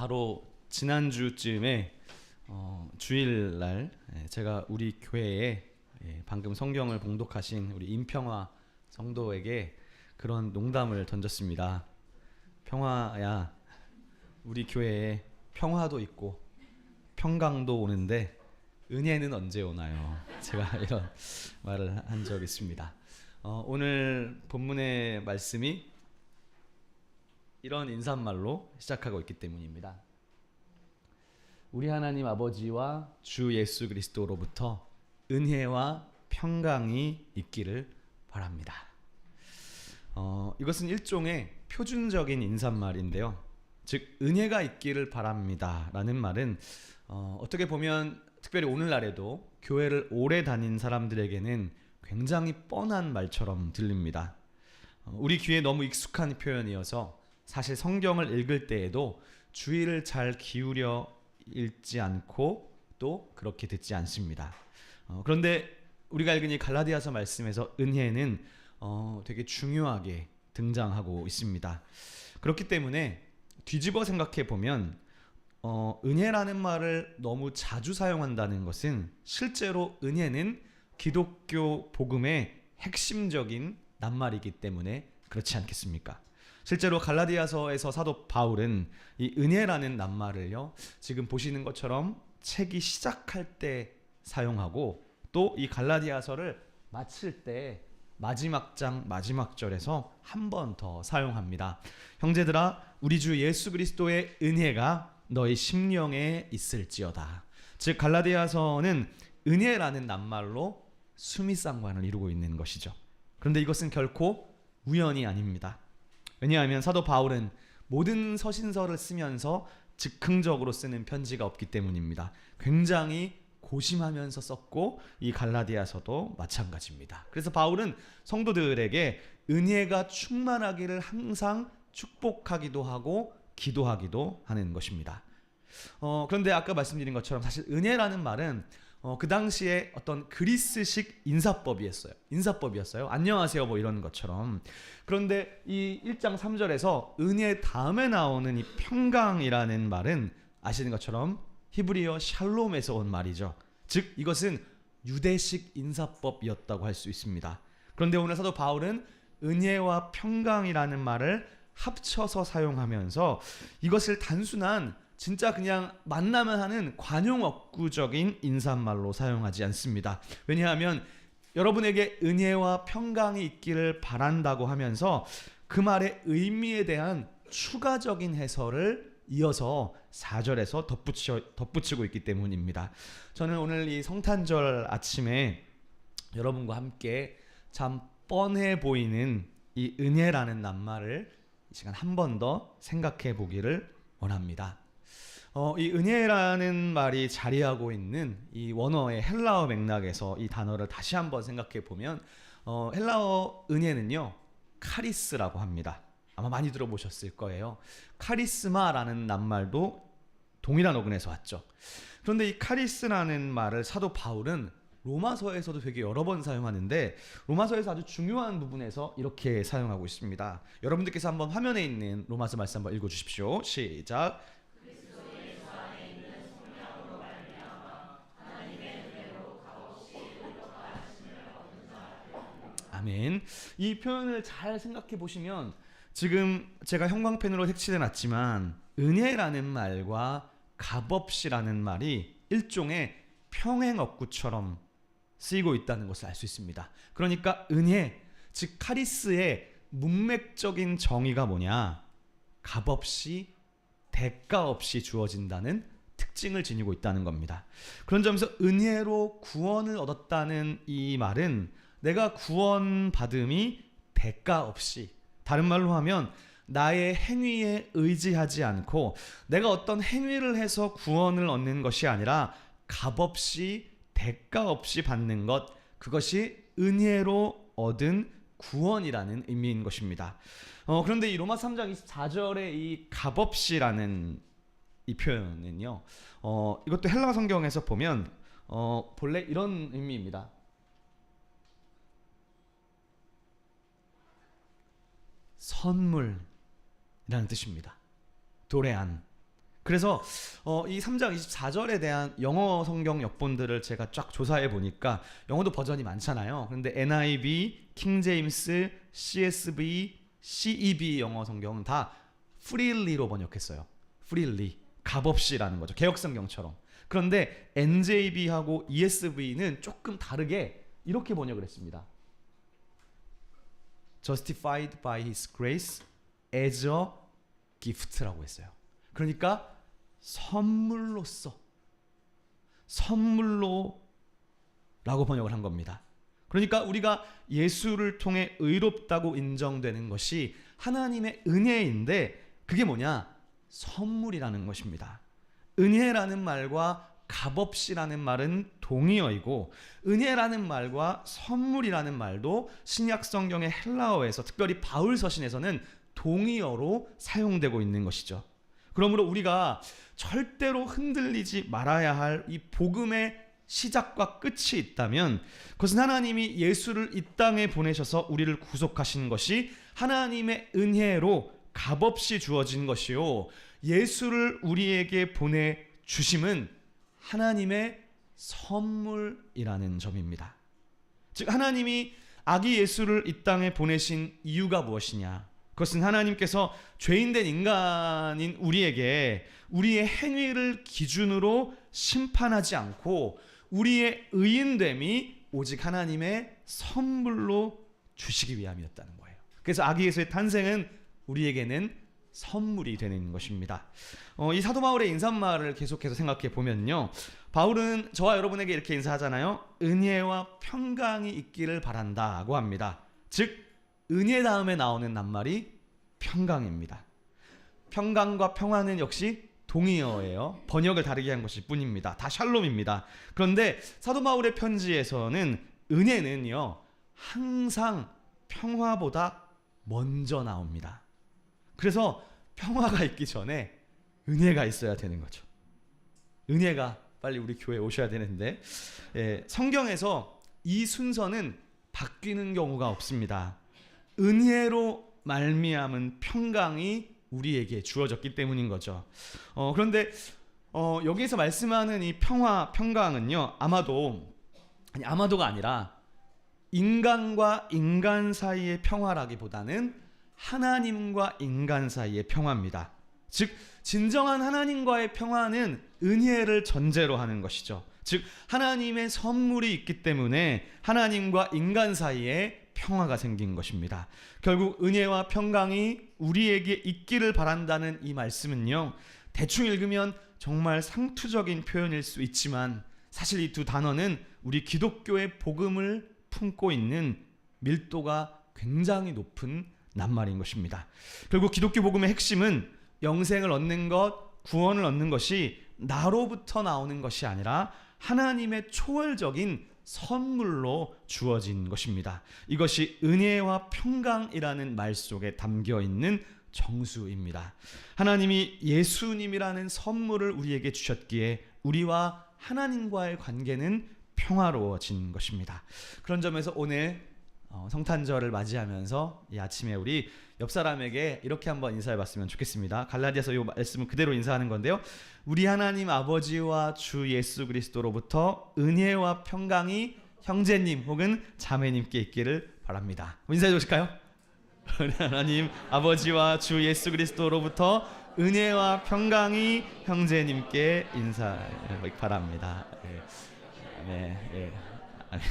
바로 지난주쯤에 주일날 제가 우리 교회에 방금 성경을 봉독하신 우리 임평화 성도에게 그런 농담을 던졌습니다. 평화야, 우리 교회에 평화도 있고 평강도 오는데 은혜는 언제 오나요? 제가 이런 말을 한 적이 있습니다. 오늘 본문의 말씀이 이런 인사말로 시작하고 있기 때문입니다. 우리 하나님 아버지와 주 예수 그리스도로부터 은혜와 평강이 있기를 바랍니다. 이것은 일종의 표준적인 인사말인데요. 즉 은혜가 있기를 바랍니다 라는 말은 어떻게 보면 특별히 오늘날에도 교회를 오래 다닌 사람들에게는 굉장히 뻔한 말처럼 들립니다. 우리 귀에 너무 익숙한 표현이어서 사실 성경을 읽을 때에도 주의를 잘 기울여 읽지 않고 또 그렇게 듣지 않습니다. 그런데 우리가 읽은 이 갈라디아서 말씀에서 은혜는 되게 중요하게 등장하고 있습니다. 그렇기 때문에 뒤집어 생각해 보면 은혜라는 말을 너무 자주 사용한다는 것은 실제로 은혜는 기독교 복음의 핵심적인 낱말이기 때문에 그렇지 않겠습니까? 실제로 갈라디아서에서 사도 바울은 이 은혜라는 낱말을요, 지금 보시는 것처럼 책이 시작할 때 사용하고 또 이 갈라디아서를 마칠 때 마지막 장 마지막 절에서 한 번 더 사용합니다. 형제들아, 우리 주 예수 그리스도의 은혜가 너희 심령에 있을지어다. 즉 갈라디아서는 은혜라는 낱말로 수미상관을 이루고 있는 것이죠. 그런데 이것은 결코 우연이 아닙니다. 왜냐하면 사도 바울은 모든 서신서를 쓰면서 즉흥적으로 쓰는 편지가 없기 때문입니다. 굉장히 고심하면서 썼고 이 갈라디아서도 마찬가지입니다. 그래서 바울은 성도들에게 은혜가 충만하기를 항상 축복하기도 하고 기도하기도 하는 것입니다. 그런데 아까 말씀드린 것처럼 사실 은혜라는 말은 그 당시에 어떤 그리스식 인사법이었어요. 안녕하세요 뭐 이런 것처럼. 그런데 이 1장 3절에서 은혜 다음에 나오는 이 평강이라는 말은 아시는 것처럼 히브리어 샬롬에서 온 말이죠. 즉 이것은 유대식 인사법이었다고 할 수 있습니다. 그런데 오늘 사도 바울은 은혜와 평강이라는 말을 합쳐서 사용하면서 이것을 단순한 진짜 그냥 만나면 하는 관용어구적인 인사말로 사용하지 않습니다. 왜냐하면 여러분에게 은혜와 평강이 있기를 바란다고 하면서 그 말의 의미에 대한 추가적인 해설을 이어서 4절에서 덧붙이고 있기 때문입니다. 저는 오늘 이 성탄절 아침에 여러분과 함께 참 뻔해 보이는 이 은혜라는 낱말을 이 시간 한 번 더 생각해 보기를 원합니다. 이 은혜라는 말이 자리하고 있는 이 원어의 헬라어 맥락에서 이 단어를 다시 한번 생각해 보면 헬라어 은혜는요, 카리스라고 합니다. 아마 많이 들어보셨을 거예요. 카리스마라는 낱말도 동일한 어근에서 왔죠. 그런데 이 카리스라는 말을 사도 바울은 로마서에서도 되게 여러 번 사용하는데 로마서에서 아주 중요한 부분에서 이렇게 사용하고 있습니다. 여러분들께서 한번 화면에 있는 로마서 말씀 한번 읽어주십시오. 시작. 아멘. 이 표현을 잘 생각해 보시면 지금 제가 형광펜으로 색칠해 놨지만 은혜라는 말과 값없이라는 말이 일종의 평행어구처럼 쓰이고 있다는 것을 알 수 있습니다. 그러니까 은혜, 즉 카리스의 문맥적인 정의가 뭐냐? 값없이 대가 없이 주어진다는 특징을 지니고 있다는 겁니다. 그런 점에서 은혜로 구원을 얻었다는 이 말은 내가 구원받음이 대가 없이, 다른 말로 하면 나의 행위에 의지하지 않고 내가 어떤 행위를 해서 구원을 얻는 것이 아니라 값없이 대가 없이 받는 것, 그것이 은혜로 얻은 구원이라는 의미인 것입니다. 그런데 이 로마 3장 24절의 이 값없이라는 이 표현은요, 이것도 헬라 성경에서 보면 본래 이런 의미입니다. 선물이라는 뜻입니다. 도레안. 그래서 이 3장 24절에 대한 영어 성경 역본들을 제가 쫙 조사해 보니까 영어도 버전이 많잖아요. 그런데 NIV, 킹제임스, CSB, CEB 영어 성경은 다 freely로 번역했어요. freely, 값없이라는 거죠. 개역 성경처럼. 그런데 NJB하고 ESV는 조금 다르게 이렇게 번역을 했습니다. Justified by His grace as a gift라고 했어요. 그러니까 선물로서, 선물로라고 번역을 한 겁니다. 그러니까 우리가 예수를 통해 의롭다고 인정되는 것이 하나님의 은혜인데 그게 뭐냐? 선물이라는 것입니다. 은혜라는 말과 값없이라는 말은 동의어이고 은혜라는 말과 선물이라는 말도 신약 성경의 헬라어에서 특별히 바울 서신에서는 동의어로 사용되고 있는 것이죠. 그러므로 우리가 절대로 흔들리지 말아야 할 이 복음의 시작과 끝이 있다면 그것은 하나님이 예수를 이 땅에 보내셔서 우리를 구속하신 것이 하나님의 은혜로 값없이 주어진 것이요, 예수를 우리에게 보내주심은 하나님의 선물이라는 점입니다. 즉 하나님이 아기 예수를 이 땅에 보내신 이유가 무엇이냐? 그것은 하나님께서 죄인된 인간인 우리에게 우리의 행위를 기준으로 심판하지 않고 우리의 의인됨이 오직 하나님의 선물로 주시기 위함이었다는 거예요. 그래서 아기 예수의 탄생은 우리에게는 선물이 되는 것입니다. 이 사도 바울의 인사말을 계속해서 생각해 보면요, 바울은 저와 여러분에게 이렇게 인사하잖아요. 은혜와 평강이 있기를 바란다고 합니다. 즉 은혜 다음에 나오는 낱말이 평강입니다. 평강과 평화는 역시 동의어예요. 번역을 다르게 한 것일 뿐입니다. 다 샬롬입니다. 그런데 사도 바울의 편지에서는 은혜는요 항상 평화보다 먼저 나옵니다. 그래서 평화가 있기 전에 은혜가 있어야 되는 거죠. 은혜가 빨리 우리 교회에 오셔야 되는데 성경에서 이 순서는 바뀌는 경우가 없습니다. 은혜로 말미암은 평강이 우리에게 주어졌기 때문인 거죠. 그런데 여기에서 말씀하는 이 평화, 평강은요 아마도가 아니라 인간과 인간 사이의 평화라기보다는 하나님과 인간 사이의 평화입니다. 즉 진정한 하나님과의 평화는 은혜를 전제로 하는 것이죠. 즉 하나님의 선물이 있기 때문에 하나님과 인간 사이에 평화가 생긴 것입니다. 결국 은혜와 평강이 우리에게 있기를 바란다는 이 말씀은요, 대충 읽으면 정말 상투적인 표현일 수 있지만 사실 이 두 단어는 우리 기독교의 복음을 품고 있는 밀도가 굉장히 높은 낱말인 것입니다. 결국 기독교 복음의 핵심은 영생을 얻는 것, 구원을 얻는 것이 나로부터 나오는 것이 아니라 하나님의 초월적인 선물로 주어진 것입니다. 이것이 은혜와 평강이라는 말 속에 담겨 있는 정수입니다. 하나님이 예수님이라는 선물을 우리에게 주셨기에 우리와 하나님과의 관계는 평화로워진 것입니다. 그런 점에서 오늘 성탄절을 맞이하면서 이 아침에 우리 옆 사람에게 이렇게 한번 인사해 봤으면 좋겠습니다. 갈라디아서 이 말씀은 그대로 인사하는 건데요. 우리 하나님 아버지와 주 예수 그리스도로부터 은혜와 평강이 형제님 혹은 자매님께 있기를 바랍니다. 인사해 주실까요? 우리 하나님 아버지와 주 예수 그리스도로부터 은혜와 평강이 형제님께 인사하기 바랍니다.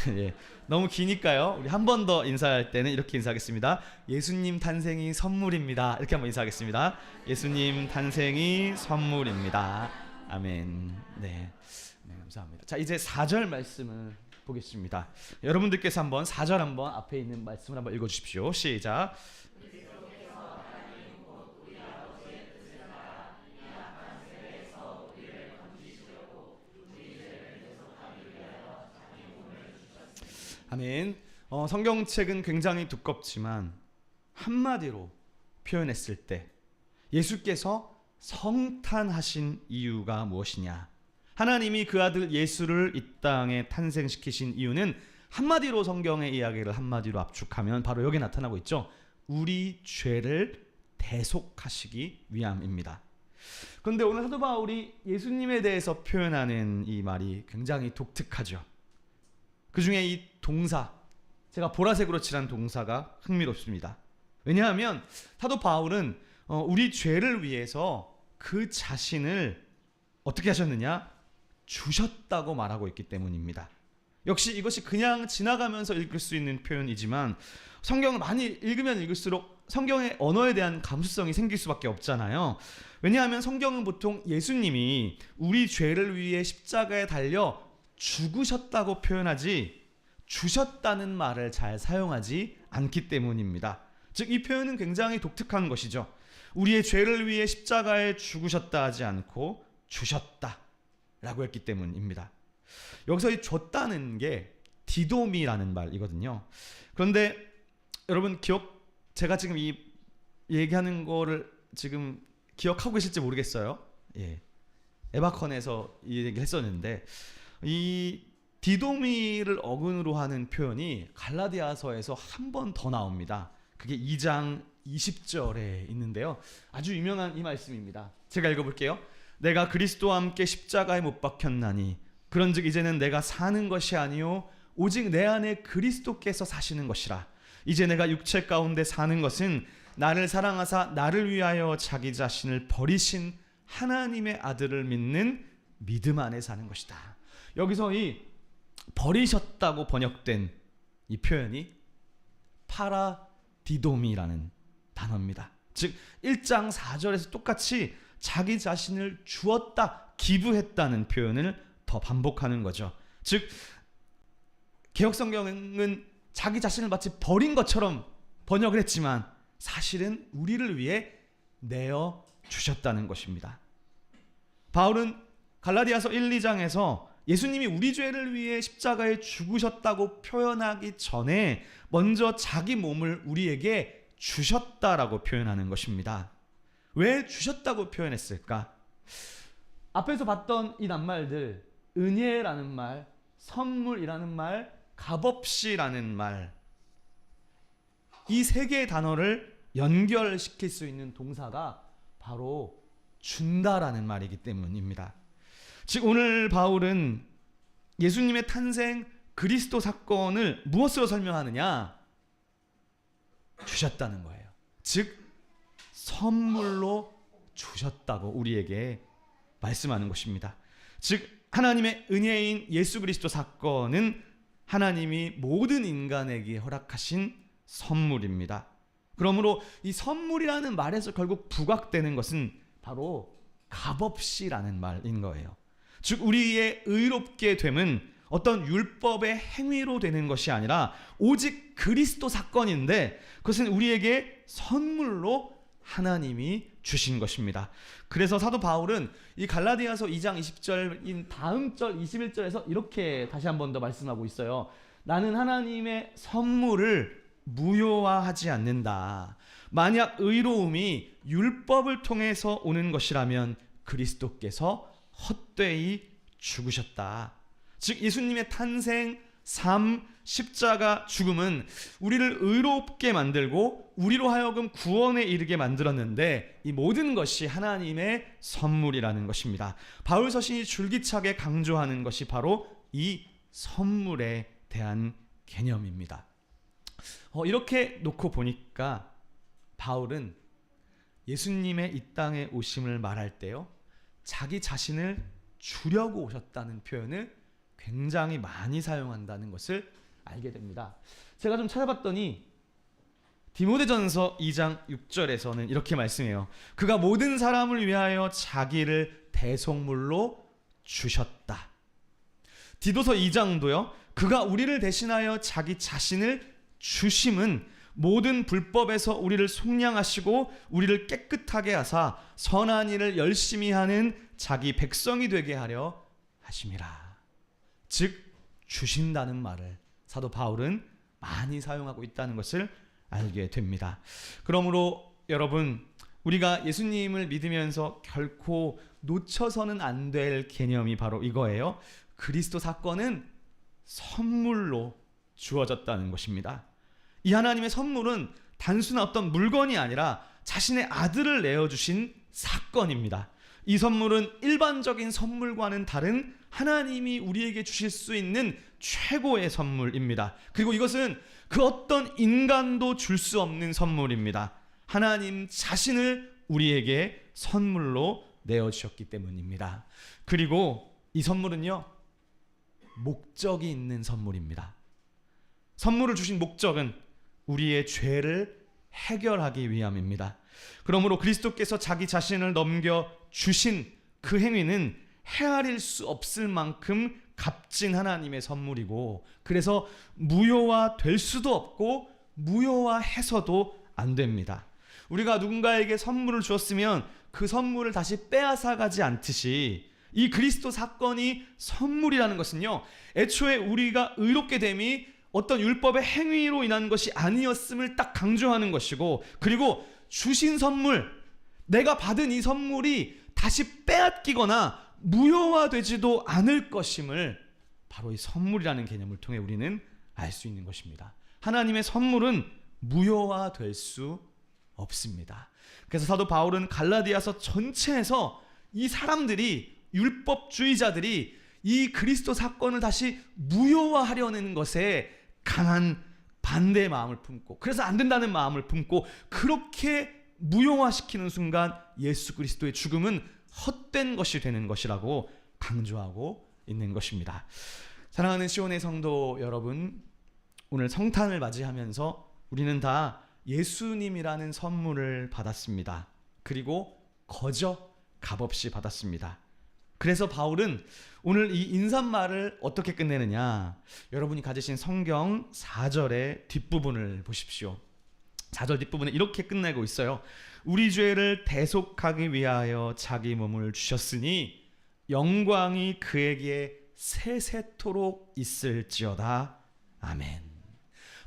예. 너무 기니까요. 우리 한 번 더 인사할 때는 이렇게 인사하겠습니다. 예수님 탄생이 선물입니다. 이렇게 한번 인사하겠습니다. 예수님 탄생이 선물입니다. 아멘. 네, 감사합니다. 자, 이제 4절 말씀을 보겠습니다. 여러분들께서 한번 4절 한번 앞에 있는 말씀을 한번 읽어주십시오. 시작. 아멘. 성경책은 굉장히 두껍지만 한마디로 표현했을 때 예수께서 성탄하신 이유가 무엇이냐? 하나님이 그 아들 예수를 이 땅에 탄생시키신 이유는 한마디로 성경의 이야기를 한마디로 압축하면 바로 여기 나타나고 있죠. 우리 죄를 대속하시기 위함입니다. 그런데 오늘 사도 바울이 예수님에 대해서 표현하는 이 말이 굉장히 독특하죠. 그 중에 이 동사, 제가 보라색으로 칠한 동사가 흥미롭습니다. 왜냐하면 사도 바울은 우리 죄를 위해서 그 자신을 어떻게 하셨느냐? 주셨다고 말하고 있기 때문입니다. 역시 이것이 그냥 지나가면서 읽을 수 있는 표현이지만 성경을 많이 읽으면 읽을수록 성경의 언어에 대한 감수성이 생길 수밖에 없잖아요. 왜냐하면 성경은 보통 예수님이 우리 죄를 위해 십자가에 달려 죽으셨다고 표현하지 주셨다는 말을 잘 사용하지 않기 때문입니다. 즉 이 표현은 굉장히 독특한 것이죠. 우리의 죄를 위해 십자가에 죽으셨다 하지 않고 주셨다라고 했기 때문입니다. 여기서 이 줬다는 게 디도미라는 말이거든요. 그런데 여러분 제가 지금 이 얘기하는 거를 지금 기억하고 계실지 모르겠어요. 에바컨에서 이 얘기를 했었는데 이 디도미를 어근으로 하는 표현이 갈라디아서에서 한 번 더 나옵니다. 그게 2장 20절에 있는데요. 아주 유명한 이 말씀입니다. 제가 읽어볼게요. 내가 그리스도와 함께 십자가에 못 박혔나니 그런즉 이제는 내가 사는 것이 아니요 오직 내 안에 그리스도께서 사시는 것이라. 이제 내가 육체 가운데 사는 것은 나를 사랑하사 나를 위하여 자기 자신을 버리신 하나님의 아들을 믿는 믿음 안에 사는 것이다. 여기서 이 버리셨다고 번역된 이 표현이 파라디도미라는 단어입니다. 즉 1장 4절에서 똑같이 자기 자신을 주었다, 기부했다는 표현을 더 반복하는 거죠. 즉 개역성경은 자기 자신을 마치 버린 것처럼 번역을 했지만 사실은 우리를 위해 내어 주셨다는 것입니다. 바울은 갈라디아서 1, 2장에서 예수님이 우리 죄를 위해 십자가에 죽으셨다고 표현하기 전에 먼저 자기 몸을 우리에게 주셨다라고 표현하는 것입니다. 왜 주셨다고 표현했을까? 앞에서 봤던 이 낱말들, 은혜라는 말, 선물이라는 말, 값없이라는 말, 이 세 개의 단어를 연결시킬 수 있는 동사가 바로 준다라는 말이기 때문입니다. 즉 오늘 바울은 예수님의 탄생 그리스도 사건을 무엇으로 설명하느냐? 주셨다는 거예요. 즉 선물로 주셨다고 우리에게 말씀하는 것입니다. 즉 하나님의 은혜인 예수 그리스도 사건은 하나님이 모든 인간에게 허락하신 선물입니다. 그러므로 이 선물이라는 말에서 결국 부각되는 것은 바로 값없이라는 말인 거예요. 즉 우리의 의롭게 됨은 어떤 율법의 행위로 되는 것이 아니라 오직 그리스도 사건인데 그것은 우리에게 선물로 하나님이 주신 것입니다. 그래서 사도 바울은 이 갈라디아서 2장 20절인 다음 절 21절에서 이렇게 다시 한 번 더 말씀하고 있어요. 나는 하나님의 선물을 무효화하지 않는다. 만약 의로움이 율법을 통해서 오는 것이라면 그리스도께서 헛되이 죽으셨다. 즉 예수님의 탄생, 삶, 십자가, 죽음은 우리를 의롭게 만들고 우리로 하여금 구원에 이르게 만들었는데 이 모든 것이 하나님의 선물이라는 것입니다. 바울 서신이 줄기차게 강조하는 것이 바로 이 선물에 대한 개념입니다. 이렇게 놓고 보니까 바울은 예수님의 이 땅에 오심을 말할 때요, 자기 자신을 주려고 오셨다는 표현을 굉장히 많이 사용한다는 것을 알게 됩니다. 제가 좀 찾아봤더니 디모데전서 2장 6절에서는 이렇게 말씀해요. 그가 모든 사람을 위하여 자기를 대속물로 주셨다. 디도서 2장도요. 그가 우리를 대신하여 자기 자신을 주심은 모든 불법에서 우리를 속량하시고 우리를 깨끗하게 하사 선한 일을 열심히 하는 자기 백성이 되게 하려 하심이라. 즉 주신다는 말을 사도 바울은 많이 사용하고 있다는 것을 알게 됩니다. 그러므로 여러분, 우리가 예수님을 믿으면서 결코 놓쳐서는 안 될 개념이 바로 이거예요. 그리스도 사건은 선물로 주어졌다는 것입니다. 이 하나님의 선물은 단순한 어떤 물건이 아니라 자신의 아들을 내어주신 사건입니다. 이 선물은 일반적인 선물과는 다른 하나님이 우리에게 주실 수 있는 최고의 선물입니다. 그리고 이것은 그 어떤 인간도 줄 수 없는 선물입니다. 하나님 자신을 우리에게 선물로 내어주셨기 때문입니다. 그리고 이 선물은요, 목적이 있는 선물입니다. 선물을 주신 목적은 우리의 죄를 해결하기 위함입니다. 그러므로 그리스도께서 자기 자신을 넘겨주신 그 행위는 헤아릴 수 없을 만큼 값진 하나님의 선물이고, 그래서 무효화될 수도 없고 무효화해서도 안 됩니다. 우리가 누군가에게 선물을 주었으면 그 선물을 다시 빼앗아가지 않듯이 이 그리스도 사건이 선물이라는 것은요, 애초에 우리가 의롭게 됨이 어떤 율법의 행위로 인한 것이 아니었음을 딱 강조하는 것이고, 그리고 주신 선물, 내가 받은 이 선물이 다시 빼앗기거나 무효화되지도 않을 것임을 바로 이 선물이라는 개념을 통해 우리는 알 수 있는 것입니다. 하나님의 선물은 무효화될 수 없습니다. 그래서 사도 바울은 갈라디아서 전체에서 이 사람들이, 율법주의자들이 이 그리스도 사건을 다시 무효화하려는 것에 강한 반대의 마음을 품고, 그래서 안 된다는 마음을 품고, 그렇게 무효화시키는 순간 예수 그리스도의 죽음은 헛된 것이 되는 것이라고 강조하고 있는 것입니다. 사랑하는 시온의 성도 여러분, 오늘 성탄을 맞이하면서 우리는 다 예수님이라는 선물을 받았습니다. 그리고 거저 값없이 받았습니다. 그래서 바울은 오늘 이 인사말을 어떻게 끝내느냐, 여러분이 가지신 성경 4절의 뒷부분을 보십시오. 4절 뒷부분에 이렇게 끝내고 있어요. 우리 죄를 대속하기 위하여 자기 몸을 주셨으니 영광이 그에게 세세토록 있을지어다. 아멘.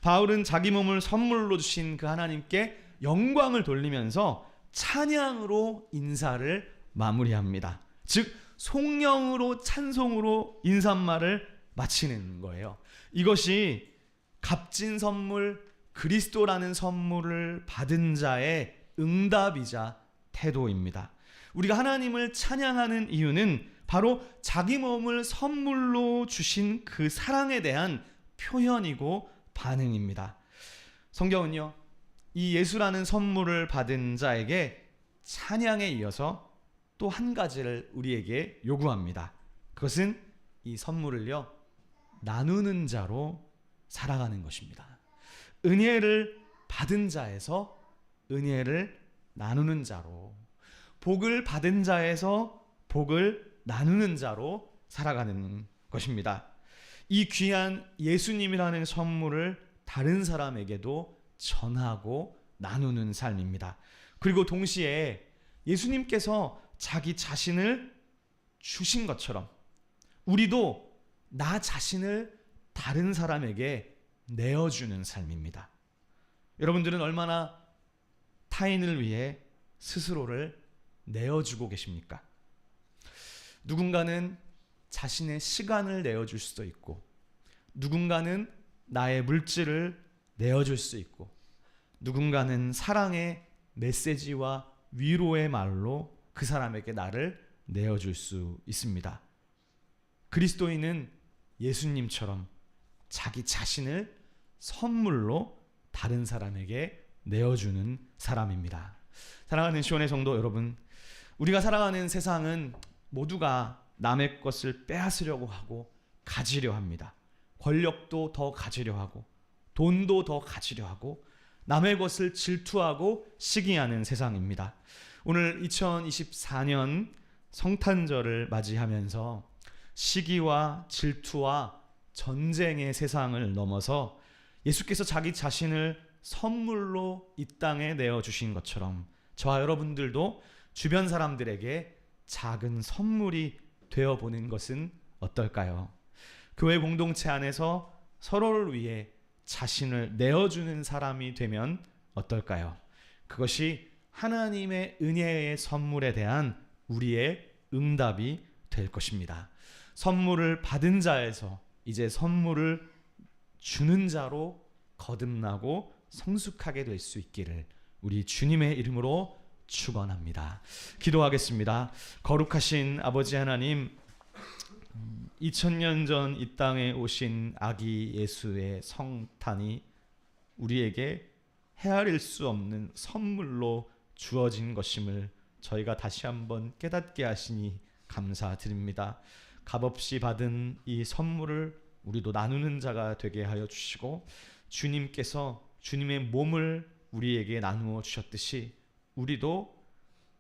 바울은 자기 몸을 선물로 주신 그 하나님께 영광을 돌리면서 찬양으로 인사를 마무리합니다. 즉 송영으로, 찬송으로 인사말을 마치는 거예요. 이것이 값진 선물, 그리스도라는 선물을 받은 자의 응답이자 태도입니다. 우리가 하나님을 찬양하는 이유는 바로 자기 몸을 선물로 주신 그 사랑에 대한 표현이고 반응입니다. 성경은요, 이 예수라는 선물을 받은 자에게 찬양에 이어서 또 한 가지를 우리에게 요구합니다. 그것은 이 선물을요, 나누는 자로 살아가는 것입니다. 은혜를 받은 자에서 은혜를 나누는 자로, 복을 받은 자에서 복을 나누는 자로 살아가는 것입니다. 이 귀한 예수님이라는 선물을 다른 사람에게도 전하고 나누는 삶입니다. 그리고 동시에 예수님께서 자기 자신을 주신 것처럼 우리도 나 자신을 다른 사람에게 내어주는 삶입니다. 여러분들은 얼마나 타인을 위해 스스로를 내어주고 계십니까? 누군가는 자신의 시간을 내어줄 수도 있고, 누군가는 나의 물질을 내어줄 수 있고, 누군가는 사랑의 메시지와 위로의 말로 그 사람에게 나를 내어줄 수 있습니다. 그리스도인은 예수님처럼 자기 자신을 선물로 다른 사람에게 내어주는 사람입니다. 사랑하는 시온의 성도 여러분, 우리가 살아가는 세상은 모두가 남의 것을 빼앗으려고 하고 가지려 합니다. 권력도 더 가지려 하고 돈도 더 가지려 하고 남의 것을 질투하고 시기하는 세상입니다. 오늘 2024년 성탄절을 맞이하면서 시기와 질투와 전쟁의 세상을 넘어서 예수께서 자기 자신을 선물로 이 땅에 내어주신 것처럼 저와 여러분들도 주변 사람들에게 작은 선물이 되어보는 것은 어떨까요? 교회 공동체 안에서 서로를 위해 자신을 내어주는 사람이 되면 어떨까요? 그것이 하나님의 은혜의 선물에 대한 우리의 응답이 될 것입니다. 선물을 받은 자에서 이제 선물을 주는 자로 거듭나고 성숙하게 될 수 있기를 우리 주님의 이름으로 기도하겠습니다. 거룩하신 아버지 하나님, 2000년 전 이 땅에 오신 아기 예수의 성탄이 우리에게 헤아릴 수 없는 선물로 주어진 것임을 저희가 다시 한번 깨닫게 하시니 감사드립니다. 값없이 받은 이 선물을 우리도 나누는 자가 되게 하여 주시고, 주님께서 주님의 몸을 우리에게 나누어 주셨듯이 우리도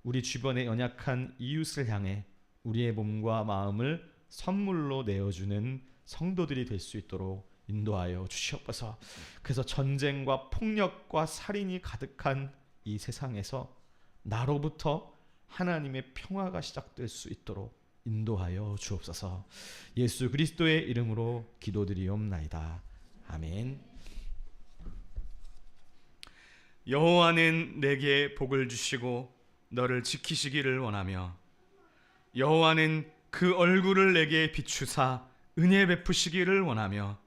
우리 주변의 연약한 이웃을 향해 우리의 몸과 마음을 선물로 내어주는 성도들이 될 수 있도록 인도하여 주시옵소서. 그래서 전쟁과 폭력과 살인이 가득한 이 세상에서 나로부터 하나님의 평화가 시작될 수 있도록 인도하여 주옵소서. 예수 그리스도의 이름으로 기도드리옵나이다. 아멘. 여호와는 내게 복을 주시고 너를 지키시기를 원하며, 여호와는 그 얼굴을 내게 비추사 은혜 베푸시기를 원하며,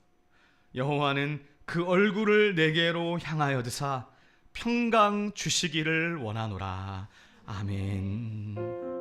여호와는 그 얼굴을 내게로 향하여 드사 평강 주시기를 원하노라. 아멘.